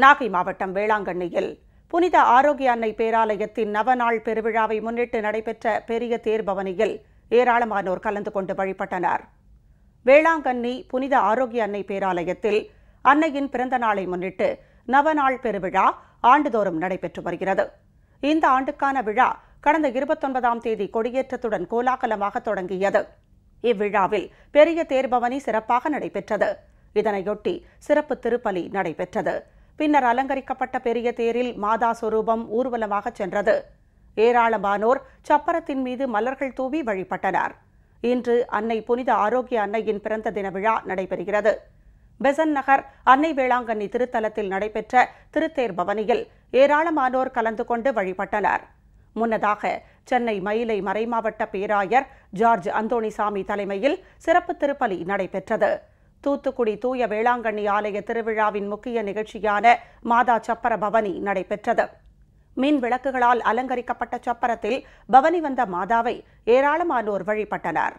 நாகை மாவட்டம் வேளாங்கண்ணியில் புனித ஆரோக்கிய அன்னை பேராலயத்தின் நவநாள் பெருவிழாவை முன்னிட்டு நடைபெற்ற பெரிய தேர்பவனியில் ஏராளமானோர் கலந்து கொண்டு வழிபட்டனர். வேளாங்கண்ணி புனித ஆரோக்கிய அன்னை பேராலயத்தில் அன்னையின் பிறந்த நாளை முன்னிட்டு நவநாள் பெருவிழா ஆண்டுதோறும் நடைபெற்று வருகிறது. இந்த ஆண்டுக்கான விழா கடந்த 29ஆம் தேதி கொடியேற்றத்துடன் கோலாகலமாக தொடங்கியது. இவ்விழாவில் பெரிய தேர்பவனி சிறப்பாக நடைபெற்றது. இதனையொட்டி சிறப்பு திருப்பலி நடைபெற்றது. பின்னர் அலங்கரிக்கப்பட்ட பெரிய தேரில் மாதா சொரூபம் ஊர்வலமாக சென்றது. ஏராளமானோர் சப்பரத்தின் மீது மலர்கள் தூவி வழிபட்டனர். இன்று அன்னை புனித ஆரோக்கிய அன்னையின் பிறந்த தின விழா நடைபெறுகிறது. பெசன்ட் நகர் அன்னை வேளாங்கண்ணி திருத்தலத்தில் நடைபெற்ற திருத்தேர் பவனியில் ஏராளமானோர் கலந்து கொண்டு வழிபட்டனர். முன்னதாக சென்னை மயிலை மறைமாவட்ட பேராயர் ஜார்ஜ் அந்தோணிசாமி தலைமையில் சிறப்பு திருப்பலி நடைபெற்றது. தூத்துக்குடி தூய வேளாங்கண்ணி ஆலய திருவிழாவின் முக்கிய நிகழ்ச்சியான மாதா சப்பர பவனி நடைபெற்றது. மின் விளக்குகளால் அலங்கரிக்கப்பட்ட சப்பரத்தில் பவனி வந்த மாதாவை ஏராளமானோர் வழிபட்டனர்.